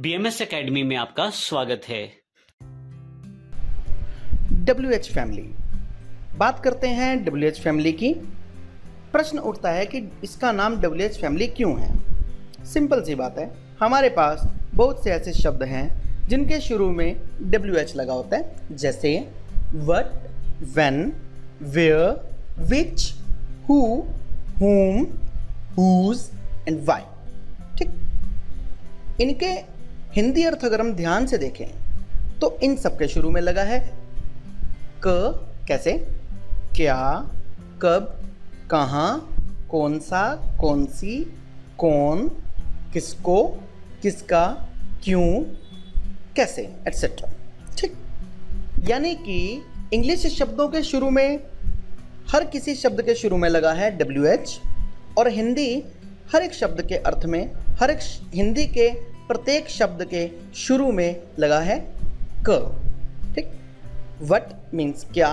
BMS academy में आपका स्वागत है। WH फैमिली, बात करते हैं WH फैमिली की। प्रश्न उठता है कि इसका नाम WH फैमिली क्यों है। सिंपल सी बात है, हमारे पास बहुत से ऐसे शब्द हैं जिनके शुरू में WH लगा होता है, जैसे what, when, where, which, who, whom, whose and why. ठीक, इनके हिंदी अर्थ अगर हम ध्यान से देखें तो इन सब के शुरू में लगा है क। कैसे? क्या, कब, कहाँ, कौन सा, कौन सी, कौन, किसको, किसका, क्यों, कैसे, एटसेट्रा। ठीक, यानी कि इंग्लिश शब्दों के शुरू में हर किसी शब्द के शुरू में लगा है WH, और हिंदी हर एक शब्द के अर्थ में, हर एक हिंदी के प्रत्येक शब्द के शुरू में लगा है क। ठीक, व्हाट मीन्स क्या,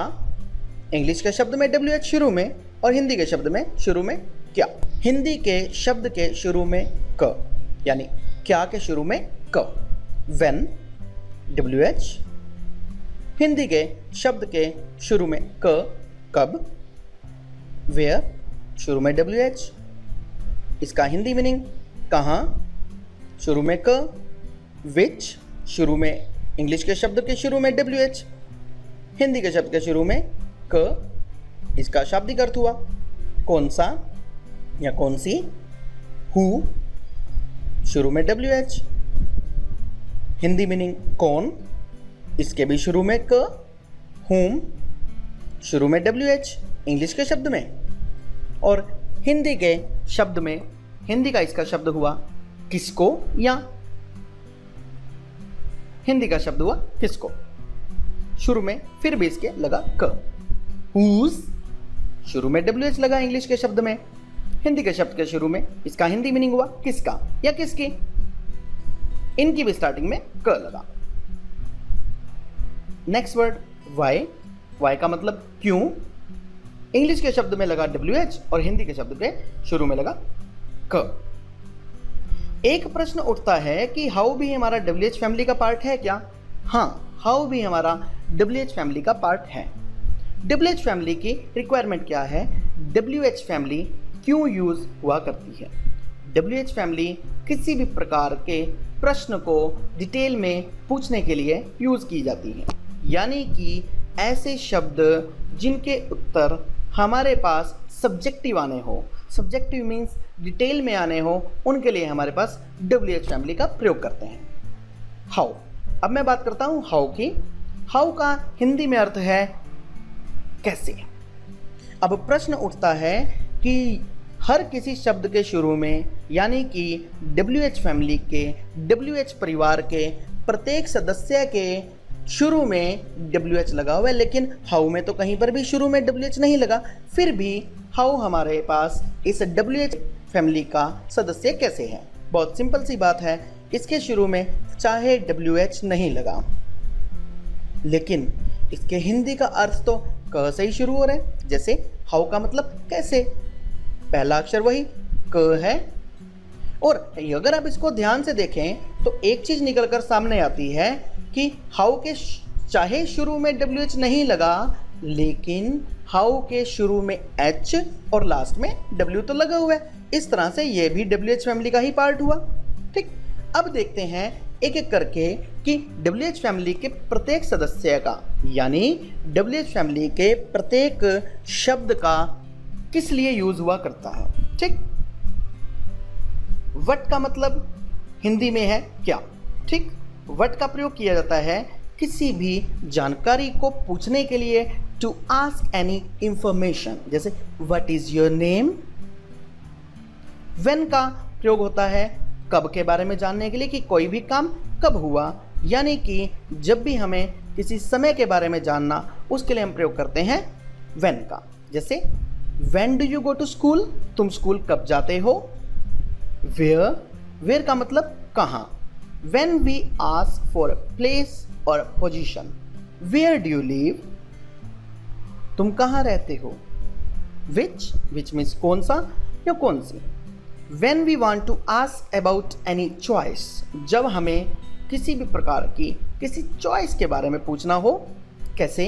इंग्लिश के शब्द में WH शुरू में और हिंदी के शब्द में शुरू में क्या। हिंदी के शब्द के शुरू में क, यानी क्या के शुरू में क। व्हेन WH, हिंदी के शब्द के शुरू में क, कब। वेयर शुरू में WH, इसका हिंदी मीनिंग कहाँ, शुरू में क। विच शुरू में इंग्लिश के शब्द के शुरू में WH, हिंदी के शब्द के शुरू में क, इसका शाब्दिक अर्थ हुआ कौन सा या कौन सी। हु शुरू में WH, हिंदी मीनिंग कौन, इसके भी शुरू में क। whom शुरू में WH, इंग्लिश के शब्द में, और हिंदी के शब्द में हिंदी का इसका शब्द हुआ किसको, या हिंदी का शब्द हुआ किसको, शुरू में फिर भी इसके लगा क। whose शुरू में WH लगा इंग्लिश के शब्द में, हिंदी के शब्द के शुरू में इसका हिंदी मीनिंग हुआ किसका या किसकी, इनकी भी स्टार्टिंग में क लगा। Next word Y. वाई का मतलब क्यों, इंग्लिश के शब्द में लगा WH और हिंदी के शब्द के शुरू में लगा क। एक प्रश्न उठता है कि हाउ भी हमारा WH फैमिली का पार्ट है क्या? हाँ, हाउ भी हमारा WH फैमिली का पार्ट है। WH फैमिली की रिक्वायरमेंट क्या है? WH फैमिली क्यों यूज हुआ करती है? WH फैमिली किसी भी प्रकार के प्रश्न को डिटेल में पूछने के लिए यूज की जाती है, यानी कि ऐसे शब्द जिनके उत्तर हमारे पास सब्जेक्टिव आने हो, सब्जेक्टिव मीन्स डिटेल में आने हो, उनके लिए हमारे पास WH फैमिली का प्रयोग करते हैं। हाउ, अब मैं बात करता हूं हाउ की। हाउ का हिंदी में अर्थ है कैसे। अब प्रश्न उठता है कि हर किसी शब्द के शुरू में, यानी कि WH फैमिली के, WH परिवार के प्रत्येक सदस्य के शुरू में WH लगा हुआ है, लेकिन हाउ में तो कहीं पर भी शुरू में WH नहीं लगा। फिर भी हाउ हमारे पास इस WH फैमिली का सदस्य कैसे है? बहुत सिंपल सी बात है, इसके शुरू में चाहे WH नहीं लगा, लेकिन इसके हिंदी का अर्थ तो क से ही शुरू हो रहा है। जैसे हाउ का मतलब कैसे, पहला अक्षर वही क है। और अगर आप इसको ध्यान से देखें तो एक चीज निकलकर सामने आती है कि हाउ के चाहे शुरू में WH नहीं लगा, लेकिन हाउ के शुरू में H और लास्ट में W तो लगा हुआ है। इस तरह से ये भी WH फैमिली का ही पार्ट हुआ। ठीक, अब देखते हैं एक एक करके कि WH फैमिली के प्रत्येक सदस्य का, यानी WH फैमिली के प्रत्येक शब्द का किस लिए यूज हुआ करता है। ठीक, व्हाट का मतलब हिंदी में है क्या। ठीक, व्हाट का प्रयोग किया जाता है किसी भी जानकारी को पूछने के लिए, टू आस्क एनी इंफॉर्मेशन, जैसे what is your name. When का प्रयोग होता है कब के बारे में जानने के लिए, कि कोई भी काम कब हुआ, यानी कि जब भी हमें किसी समय के बारे में जानना, उसके लिए हम प्रयोग करते हैं व्हेन का। जैसे when do you go to school, तुम स्कूल कब जाते हो। वेयर, वेयर का मतलब कहाँ। When we ask for a place or a position, where do you live? तुम कहाँ रहते हो। Which means कौन सा या कौन सी। When we want to ask about any choice, जब हमें किसी भी प्रकार की किसी चॉइस के बारे में पूछना हो, कैसे?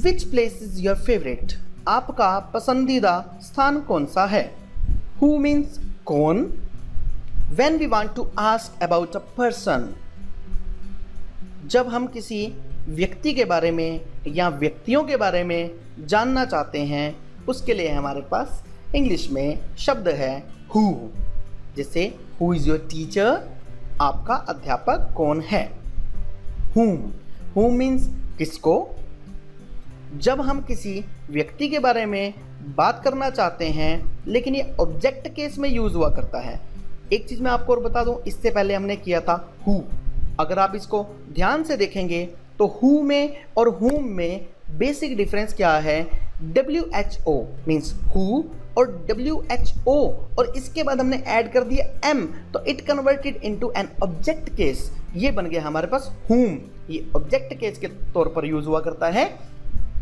Which place is your favorite? आपका पसंदीदा स्थान कौन सा है? Who means कौन? When we want to ask about a person, जब हम किसी व्यक्ति के बारे में या व्यक्तियों के बारे में जानना चाहते हैं, उसके लिए हमारे पास इंग्लिश में शब्द है हु। जैसे हु इज़ योर टीचर, आपका अध्यापक कौन है? हु मीन्स किसको। जब हम किसी व्यक्ति के बारे में बात करना चाहते हैं, लेकिन ये ऑब्जेक्ट केस में यूज हुआ करता है। एक चीज मैं आपको और बता दूं, इससे पहले हमने किया था हु। अगर आप इसको ध्यान से देखेंगे तो हु में और हुम में बेसिक डिफरेंस क्या है? WHO मीन्स हु और WHO, और इसके बाद हमने ऐड कर दिया M, तो it converted into an object case. ये बन गया हमारे पास हुम। ये ऑब्जेक्ट केस के तौर पर यूज हुआ करता है।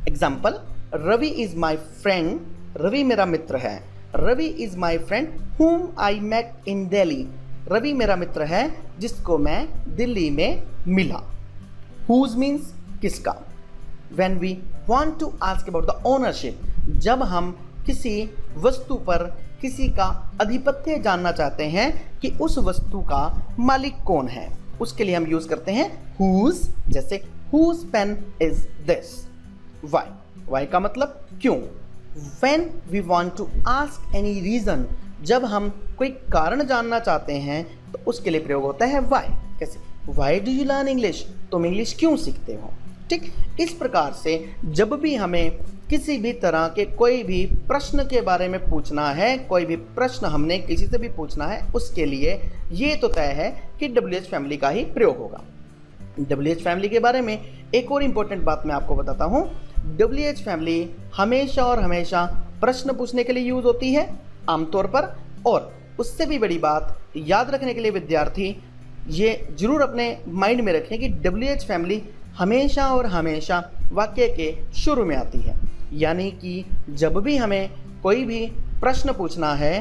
Example, Ravi is my friend, Ravi मेरा मित्र है। Ravi is my friend whom I met in Delhi, Ravi मेरा मित्र है जिसको मैं दिल्ली में मिला। Whose means किसका। When we want to ask about the ownership, जब हम किसी वस्तु पर किसी का अधिपत्य जानना चाहते हैं कि उस वस्तु का मालिक कौन है, उसके लिए हम यूज करते हैं whose। जैसे whose pen is this। why का मतलब क्यों। When we want to ask any reason, जब हम कोई कारण जानना चाहते हैं तो उसके लिए प्रयोग होता है why। कैसे? Why do you learn English? तुम इंग्लिश क्यों सीखते हो? ठीक, इस प्रकार से जब भी हमें किसी भी तरह के कोई भी प्रश्न के बारे में पूछना है, कोई भी प्रश्न हमने किसी से भी पूछना है, उसके लिए ये तो तय है कि WH फैमिली का ही प्रयोग होगा। WH फैमिली के बारे में एक और इम्पोर्टेंट बात मैं आपको बताता हूँ। WH फैमिली हमेशा और हमेशा प्रश्न पूछने के लिए यूज होती है आमतौर पर, और उससे भी बड़ी बात याद रखने के लिए विद्यार्थी ये जरूर अपने माइंड में रखें कि WH फैमिली हमेशा और हमेशा वाक्य के शुरू में आती है। यानी कि जब भी हमें कोई भी प्रश्न पूछना है,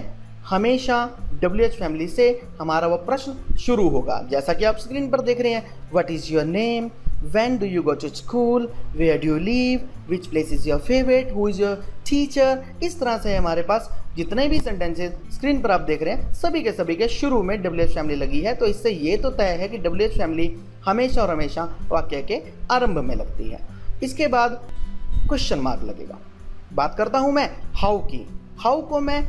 हमेशा WH फैमिली से हमारा वह प्रश्न शुरू होगा। जैसा कि आप स्क्रीन पर देख रहे हैं, what is your name, when do you go to school, where do you live, which place is your favorite, who is your teacher। इस तरह से हमारे पास जितने भी सेंटेंसेस स्क्रीन पर आप देख रहे हैं, सभी के शुरू में WH फैमिली लगी है। तो इससे ये तो तय है कि WH फैमिली हमेशा और हमेशा वाक्य के आरंभ में लगती है। इसके बाद क्वेश्चन मार्क लगेगा। बात करता हूँ मैं हाउ की। हाउ को मैं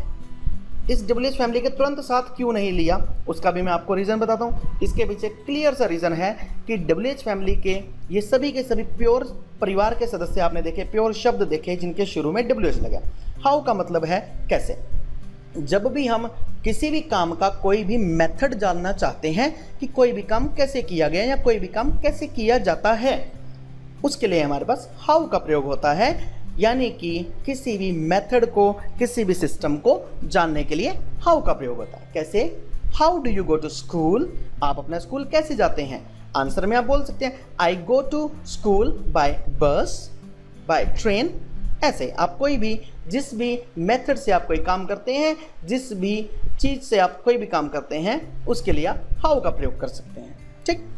इस WH फैमिली के तुरंत साथ क्यों नहीं लिया, उसका भी मैं आपको रीज़न बताता हूँ। इसके पीछे क्लियर सा रीज़न है कि WH फैमिली के ये सभी के सभी प्योर परिवार के सदस्य आपने देखे, प्योर शब्द देखे जिनके शुरू में WH लगा। हाउ का मतलब है कैसे। जब भी हम किसी भी काम का कोई भी मेथड जानना चाहते हैं कि कोई भी काम कैसे किया गया या कोई भी काम कैसे किया जाता है, उसके लिए हमारे पास हाउ का प्रयोग होता है। यानी कि किसी भी मेथड को, किसी भी सिस्टम को जानने के लिए हाउ का प्रयोग होता है। कैसे? How do you go to school, आप अपना स्कूल कैसे जाते हैं। आंसर में आप बोल सकते हैं आई गो टू स्कूल बाय बस, बाय ट्रेन। ऐसे आप कोई भी, जिस भी मेथड से आप कोई काम करते हैं, जिस भी चीज़ से आप कोई भी काम करते हैं, उसके लिए आप हाउ का प्रयोग कर सकते हैं। ठीक,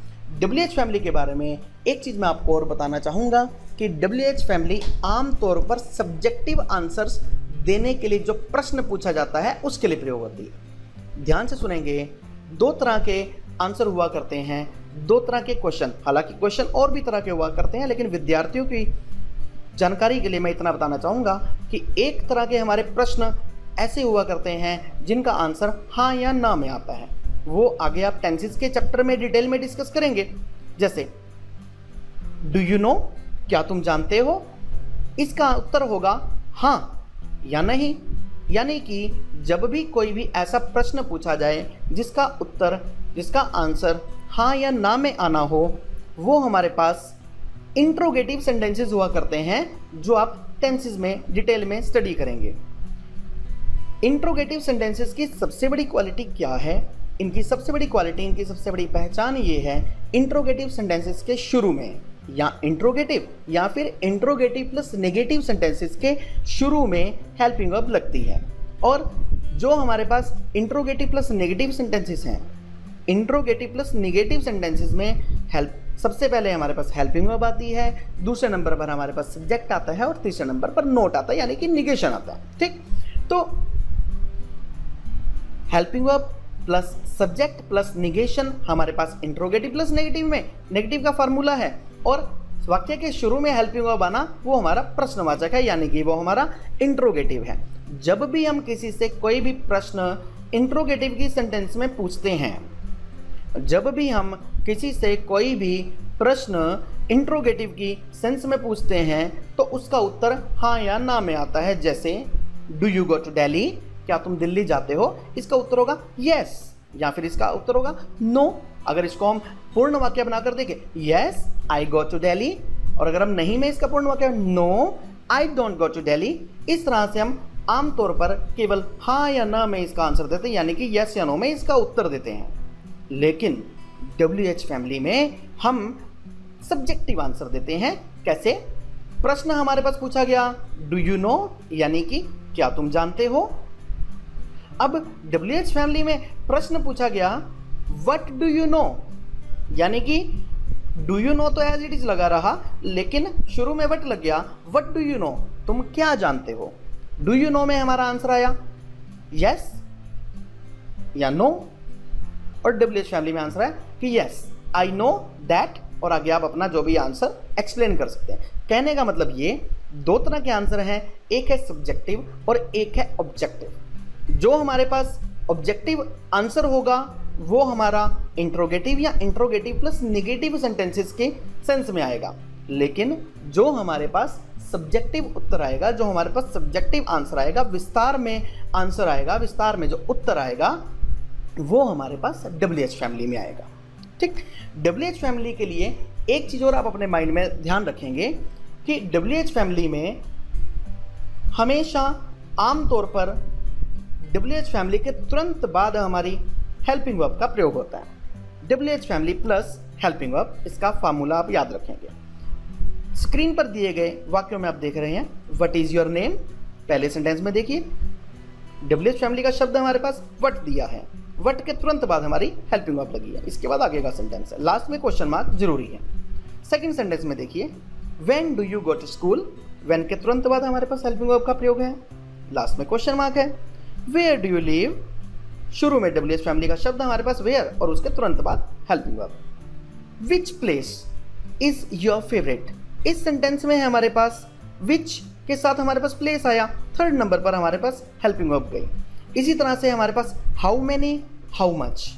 WH फैमिली के बारे में एक चीज़ मैं आपको और बताना चाहूँगा कि WH फैमिली आमतौर पर सब्जेक्टिव आंसर्स देने के लिए जो प्रश्न पूछा जाता है उसके लिए प्रयोग होती है। ध्यान से सुनेंगे, दो तरह के आंसर हुआ करते हैं, दो तरह के क्वेश्चन। हालांकि क्वेश्चन और भी तरह के हुआ करते हैं, लेकिन विद्यार्थियों की जानकारी के लिए मैं इतना बताना चाहूँगा कि एक तरह के हमारे प्रश्न ऐसे हुआ करते हैं जिनका आंसर हाँ या ना में आता है। वो आगे आप टेंसेस के चैप्टर में डिटेल में डिस्कस करेंगे। जैसे डू यू नो, क्या तुम जानते हो, इसका उत्तर होगा हाँ या नहीं। यानी कि जब भी कोई भी ऐसा प्रश्न पूछा जाए जिसका उत्तर, जिसका आंसर हाँ या ना में आना हो, वो हमारे पास इंट्रोगेटिव सेंटेंसेस हुआ करते हैं जो आप टेंसेस में डिटेल में स्टडी करेंगे। इंट्रोगेटिव सेंटेंसेस की सबसे बड़ी क्वालिटी क्या है, इनकी सबसे बड़ी क्वालिटी, इनकी सबसे बड़ी पहचान ये है, इंट्रोगेटिव सेंटेंसेस के शुरू में या इंट्रोगेटिव या फिर इंट्रोगेटिव प्लस नेगेटिव सेंटेंसेस के शुरू में हेल्पिंग वर्ब लगती है। और जो हमारे पास इंट्रोगेटिव प्लस नेगेटिव सेंटेंसेस हैं, इंट्रोगेटिव प्लस नेगेटिव सेंटेंसेस में हेल्प सबसे पहले हमारे पास हेल्पिंग वर्ब आती है, दूसरे नंबर पर हमारे पास सब्जेक्ट आता है और तीसरे नंबर पर नोट आता है, यानी कि निगेशन आता है। ठीक, तो helping verb plus subject plus negation हमारे पास इंट्रोगेटिव प्लस नेगेटिव में नेगेटिव का फॉर्मूला है, और वाक्य के शुरू में हेल्पिंग वर्ब आना वो हमारा प्रश्नवाचक है, यानी कि वो हमारा इंट्रोगेटिव है। जब भी हम किसी से कोई भी प्रश्न इंट्रोगेटिव की सेंटेंस में पूछते हैं, जब भी हम किसी से कोई भी प्रश्न इंट्रोगेटिव की सेंस में पूछते हैं तो उसका उत्तर हाँ या ना में आता है। जैसे do you go to Delhi, क्या तुम दिल्ली जाते हो, इसका उत्तर होगा यस, या फिर इसका उत्तर होगा नो। अगर इसको हम पूर्ण वाक्य बनाकर देखें, yes I go to Delhi, और अगर हम नहीं में इसका पूर्ण वाक्य no I don't go to Delhi, इस तरह से हम आमतौर पर केवल हाँ या ना में इसका आंसर देते हैं, यानी कि यस या नो में इसका उत्तर देते हैं। लेकिन WH फैमिली में हम सब्जेक्टिव आंसर देते हैं। कैसे? प्रश्न हमारे पास पूछा गया डू यू नो, यानी कि क्या तुम जानते हो। अब WH फैमिली में प्रश्न पूछा गया व्हाट डू यू नो, यानी कि डू यू नो तो एज इट इज लगा रहा, लेकिन शुरू में व्हाट लग गया, व्हाट डू यू नो, तुम क्या जानते हो। डू यू नो में हमारा आंसर आया यस या नो, और WH फैमिली में आंसर है कि यस आई नो दैट, और आगे आप अपना जो भी आंसर एक्सप्लेन कर सकते हैं। कहने का मतलब ये दो तरह के आंसर हैं, एक है सब्जेक्टिव और एक है ऑब्जेक्टिव। जो हमारे पास ऑब्जेक्टिव आंसर होगा वो हमारा इंट्रोगेटिव या इंट्रोगेटिव प्लस नेगेटिव सेंटेंसेस के सेंस में आएगा, लेकिन जो हमारे पास सब्जेक्टिव उत्तर आएगा, जो हमारे पास सब्जेक्टिव आंसर आएगा, विस्तार में आंसर आएगा, विस्तार में जो उत्तर आएगा वो हमारे पास WH फैमिली में आएगा। ठीक, WH फैमिली के लिए एक चीज़ और आप अपने माइंड में ध्यान रखेंगे कि WH फैमिली में हमेशा आमतौर पर WH फैमिली के तुरंत बाद हमारी हेल्पिंग वर्ब का प्रयोग होता है। WH family plus helping verb, इसका फार्मूला आप याद रखेंगे। स्क्रीन पर दिए गए वाक्यों में आप देख रहे हैं व्हाट इज योर नेम, पहले सेंटेंस में देखिए WH फैमिली का शब्द हमारे पास व्हाट दिया है, व्हाट के तुरंत बाद हमारी हेल्पिंग वर्ब लगी है, इसके बाद आगे का सेंटेंस है, लास्ट में क्वेश्चन मार्क जरूरी है। सेकंड सेंटेंस में देखिए when do you go to school, when के तुरंत बाद हमारे पास हेल्पिंग वर्ब का प्रयोग है, लास्ट में क्वेश्चन मार्क है। वेयर डू यू लिव, शुरू में WH फैमिली का शब्द हमारे पास वेयर और उसके तुरंत बाद helping verb. Which place is your favourite, इस सेंटेंस में हमारे पास विच के साथ हमारे पास प्लेस आया, थर्ड नंबर पर हमारे पास हेल्पिंग वर्ब गई। इसी तरह से हमारे पास हाउ मैनी, हाउ मच,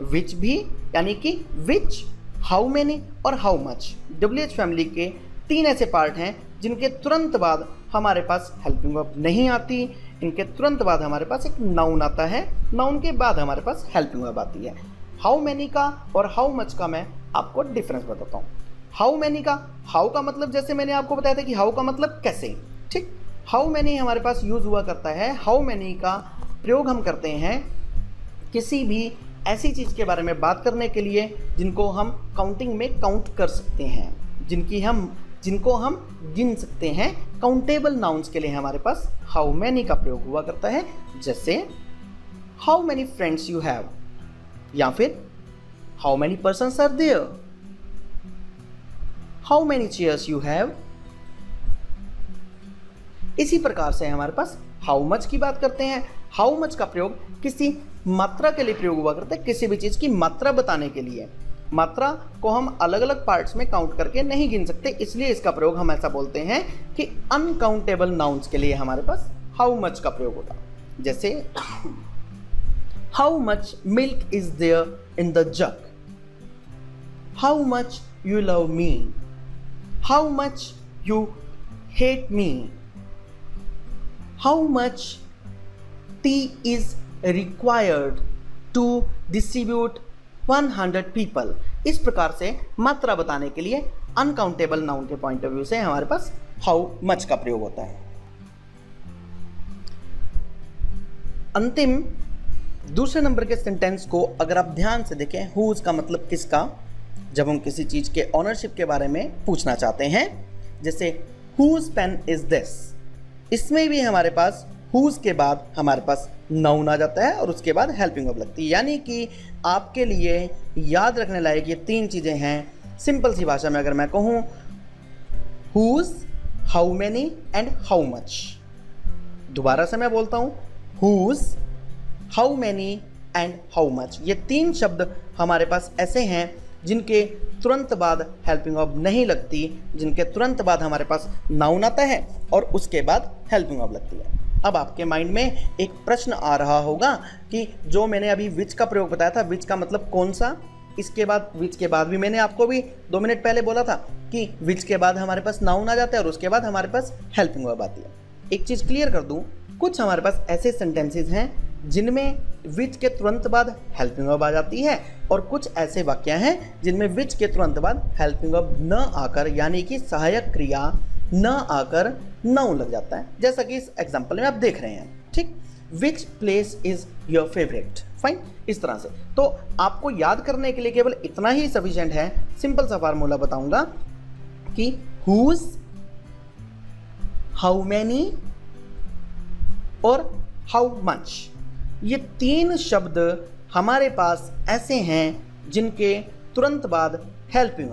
विच भी यानी कि विच, हाउ मैनी और हाउ मच WH फैमिली के तीन ऐसे पार्ट हैं जिनके तुरंत बाद हमारे पास हेल्पिंग वर्ब नहीं आती। इनके तुरंत बाद हमारे पास एक नाउन आता है, नाउन के बाद हमारे पास हेल्पिंग वर्ब आती है। हाउ मैनी का और हाउ मच का मैं आपको डिफरेंस बताता हूँ। हाउ मैनी का, हाउ का मतलब जैसे मैंने आपको बताया था कि हाउ का मतलब कैसे, ठीक, हाउ मैनी हमारे पास यूज हुआ करता है। हाउ मैनी का प्रयोग हम करते हैं किसी भी ऐसी चीज़ के बारे में बात करने के लिए जिनको हम काउंटिंग में काउंट कर सकते हैं, जिनको हम गिन सकते हैं। काउंटेबल नाउन्स के लिए हमारे पास हाउ मैनी का प्रयोग हुआ करता है, जैसे how many friends you have, या फिर how many persons are there, how many chairs you have. इसी प्रकार से हमारे पास हाउ मच की बात करते हैं। हाउ मच का प्रयोग किसी मात्रा के लिए प्रयोग हुआ करता है, किसी भी चीज़ की मात्रा बताने के लिए। मात्रा को हम अलग अलग पार्ट्स में काउंट करके नहीं गिन सकते, इसलिए इसका प्रयोग हम ऐसा बोलते हैं कि अनकाउंटेबल नाउन्स के लिए हमारे पास हाउ मच का प्रयोग होता है। जैसे how much milk is there in the jug, how much you love me, how much you hate me, how much tea is required to distribute 100 people। इस प्रकार से मात्रा बताने के लिए अनकाउंटेबल नाउन के पॉइंट ऑफ व्यू से हमारे पास हाउ मच का प्रयोग होता है। अंतिम दूसरे नंबर के सेंटेंस को अगर आप ध्यान से देखें, हुज का मतलब किसका, जब हम किसी चीज के ऑनरशिप के बारे में पूछना चाहते हैं, जैसे हुज पेन इज दिस, इसमें भी हमारे पास हुज के बाद हमारे पास नाउन आ जाता है और उसके बाद हेल्पिंग वर्ब लगती है। यानी कि आपके लिए याद रखने लायक ये 3 चीज़ें हैं। सिंपल सी भाषा में अगर मैं कहूँ, whose, how many and how much. दोबारा से मैं बोलता हूँ, whose, how many and how much. ये 3 शब्द हमारे पास ऐसे हैं जिनके तुरंत बाद हेल्पिंग वर्ब नहीं लगती, जिनके तुरंत बाद हमारे पास नाउन आता है और उसके बाद हेल्पिंग वर्ब लगती है। अब आपके माइंड में एक प्रश्न आ रहा होगा कि जो मैंने अभी विच का प्रयोग बताया था, विच का मतलब कौन सा, इसके बाद विच के बाद भी मैंने आपको भी 2 मिनट पहले बोला था कि विच के बाद हमारे पास नाउन आ जाता है और उसके बाद हमारे पास हेल्पिंग वर्ब आती है। एक चीज़ क्लियर कर दूं, कुछ हमारे पास ऐसे सेंटेंसेस हैं जिनमें विच के तुरंत बाद हेल्पिंग वर्ब आ जाती है और कुछ ऐसे वाक्य हैं जिनमें विच के तुरंत बाद हेल्पिंग वर्ब न आकर, यानी कि सहायक क्रिया न आकर नाउन लग जाता है, जैसा कि इस एग्जांपल में आप देख रहे हैं। ठीक, which place is your favourite, fine, इस तरह से। तो आपको याद करने के लिए केवल इतना ही सफिशिएंट है। सिंपल सा फार्मूला बताऊंगा कि हुज, हाउ मैनी और हाउ मच, ये 3 शब्द हमारे पास ऐसे हैं जिनके तुरंत बाद हेल्पिंग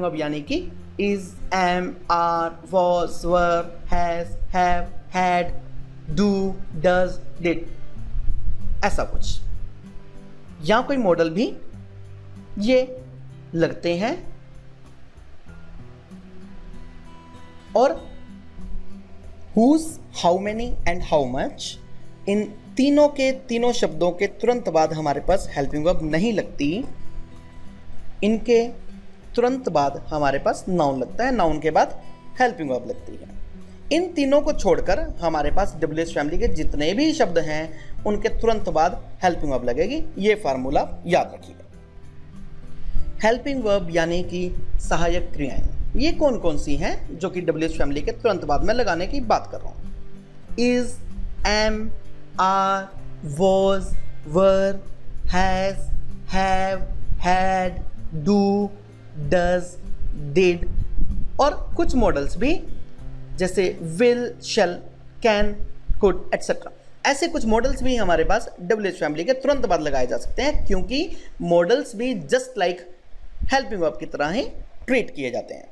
वर्ब यानी कि is, am, are, was, were, has, have, had, do, does, did, ऐसा कुछ, या कोई मॉडल भी ये लगते हैं। और who's, how many and how much, इन तीनों के तीनों शब्दों के तुरंत बाद हमारे पास हेल्पिंग वर्ब नहीं लगती, इनके तुरंत बाद हमारे पास नाउन लगता है, नाउन के बाद हेल्पिंग वर्ब लगती है। इन तीनों को छोड़कर हमारे पास WH फैमिली के जितने भी शब्द हैं उनके तुरंत बाद हेल्पिंग वर्ब लगेगी। ये फार्मूला याद रखिएगा। हेल्पिंग वर्ब यानी कि सहायक क्रियाएं, ये कौन कौन सी हैं जो कि WH फैमिली के तुरंत बाद में लगाने की बात कर रहा हूँ। Is, am, are, was, were, has, have, had, do, does, did, और कुछ मॉडल्स भी जैसे will, shall, can, could, etcetera. ऐसे कुछ मॉडल्स भी हमारे पास WH फैमिली के तुरंत बाद लगाए जा सकते हैं, क्योंकि मॉडल्स भी जस्ट लाइक हेल्पिंग वर्ब की तरह ही ट्रीट किए जाते हैं।